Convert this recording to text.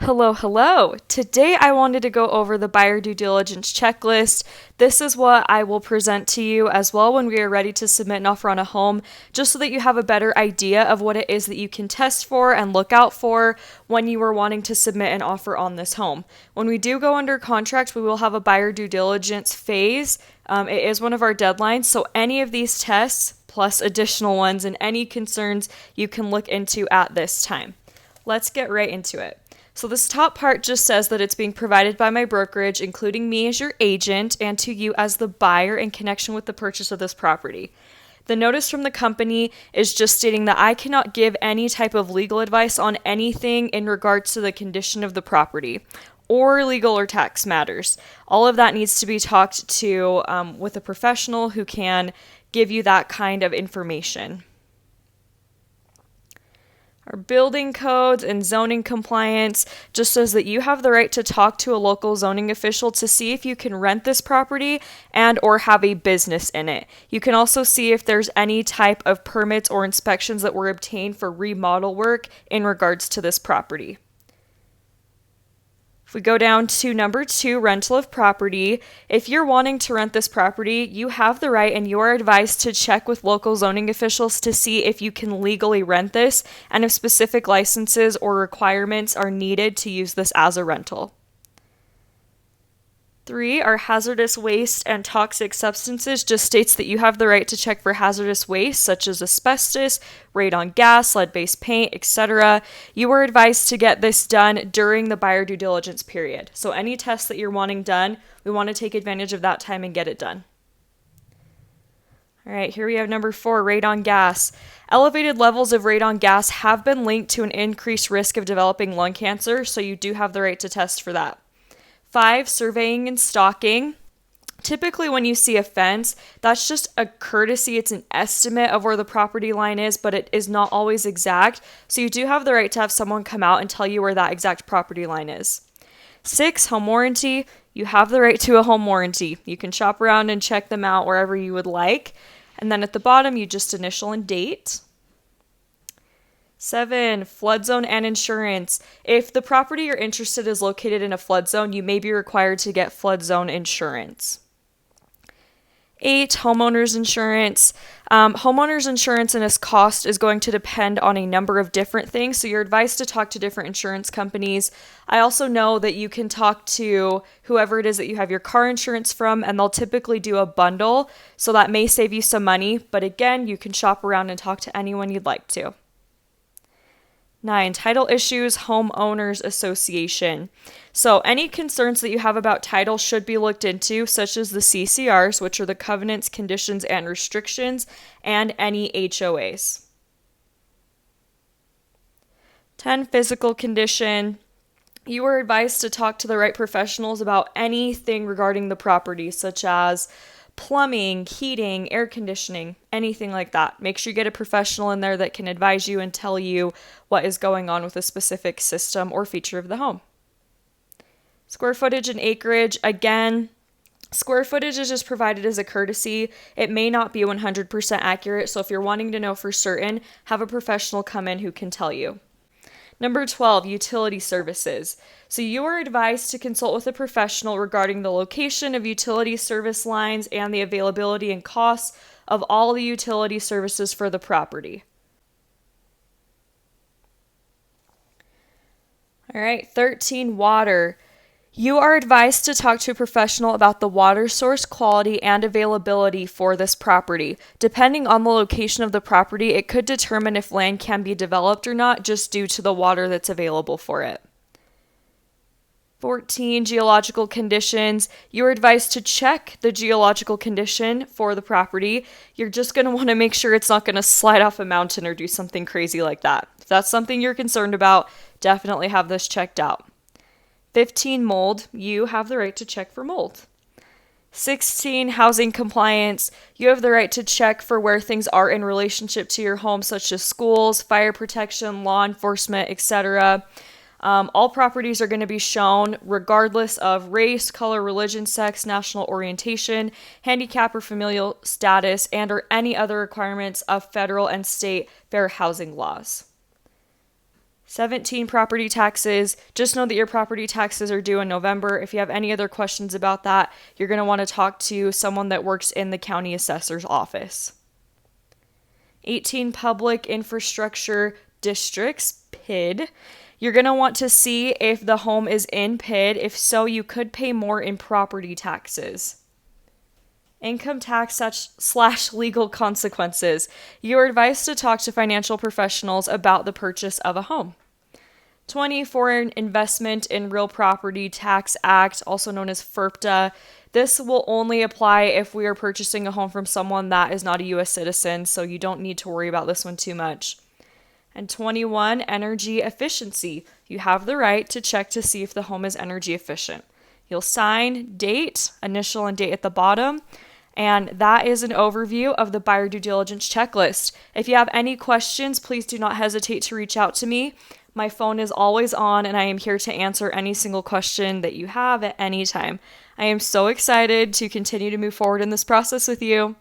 Hello, hello. Today I wanted to go over the buyer due diligence checklist. This is what I will present to you as well when we are ready to submit an offer on a home, just so that you have a better idea of what it is that you can test for and look out for when you are wanting to submit an offer on this home. When we do go under contract, we will have a buyer due diligence phase. It is one of our deadlines, so any of these tests plus additional ones and any concerns you can look into at this time. Let's get right into it. So this top part just says that it's being provided by my brokerage, including me as your agent, and to you as the buyer in connection with the purchase of this property. The notice from the company is just stating that I cannot give any type of legal advice on anything in regards to the condition of the property or legal or tax matters. All of that needs to be talked to with a professional who can give you that kind of information. Our building codes and zoning compliance just says that you have the right to talk to a local zoning official to see if you can rent this property and or have a business in it. You can also see if there's any type of permits or inspections that were obtained for remodel work in regards to this property. If we go down to number 2, rental of property, if you're wanting to rent this property, you have the right and you are advised to check with local zoning officials to see if you can legally rent this and if specific licenses or requirements are needed to use this as a rental. 3 are hazardous waste and toxic substances. Just states that you have the right to check for hazardous waste such as asbestos, radon gas, lead-based paint, etc. You are advised to get this done during the buyer due diligence period. So any tests that you're wanting done, we want to take advantage of that time and get it done. All right, here we have number 4, radon gas. Elevated levels of radon gas have been linked to an increased risk of developing lung cancer, so you do have the right to test for that. 5, surveying and stalking. Typically when you see a fence, that's just a courtesy. It's an estimate of where the property line is, but it is not always exact. So you do have the right to have someone come out and tell you where that exact property line is. 6, home warranty. You have the right to a home warranty. You can shop around and check them out wherever you would like. And then at the bottom, you just initial and date. 7, flood zone and insurance. If the property you're interested in is located in a flood zone, you may be required to get flood zone insurance. 8, homeowners insurance. Homeowners insurance and its cost is going to depend on a number of different things, so you're advised to talk to different insurance companies. I also know that you can talk to whoever it is that you have your car insurance from, and they'll typically do a bundle, so that may save you some money, but again, you can shop around and talk to anyone you'd like to. 9, title issues, homeowners association. So any concerns that you have about title should be looked into, such as the CCRs, which are the covenants, conditions, and restrictions, and any HOAs. 10, physical condition. You are advised to talk to the right professionals about anything regarding the property, such as plumbing, heating, air conditioning, anything like that. Make sure you get a professional in there that can advise you and tell you what is going on with a specific system or feature of the home. Square footage and acreage. Again, square footage is just provided as a courtesy. It may not be 100% accurate, so if you're wanting to know for certain, have a professional come in who can tell you. Number 12, utility services. So you are advised to consult with a professional regarding the location of utility service lines and the availability and costs of all the utility services for the property. All right, 13, water. You are advised to talk to a professional about the water source quality and availability for this property. Depending on the location of the property, it could determine if land can be developed or not just due to the water that's available for it. 14, geological conditions. You're advised to check the geological condition for the property. You're just going to want to make sure it's not going to slide off a mountain or do something crazy like that. If that's something you're concerned about, definitely have this checked out. 15, mold. You have the right to check for mold. 16, housing compliance. You have the right to check for where things are in relationship to your home, such as schools, fire protection, law enforcement, etc. All properties are going to be shown regardless of race, color, religion, sex, national orientation, handicap, or familial status, and or any other requirements of federal and state fair housing laws. 17, property taxes. Just know that your property taxes are due in November. If you have any other questions about that, you're going to want to talk to someone that works in the county assessor's office. 18, public infrastructure districts, PID. You're going to want to see if the home is in PID. If so, you could pay more in property taxes. Income tax / legal consequences. You are advised to talk to financial professionals about the purchase of a home. 20, Foreign Investment in Real Property Tax Act, also known as FIRPTA. This will only apply if we are purchasing a home from someone that is not a U.S. citizen, so you don't need to worry about this one too much. And 21, energy efficiency. You have the right to check to see if the home is energy efficient. You'll sign, date, initial and date at the bottom. And that is an overview of the Buyer Due Diligence Checklist. If you have any questions, please do not hesitate to reach out to me. My phone is always on, and I am here to answer any single question that you have at any time. I am so excited to continue to move forward in this process with you.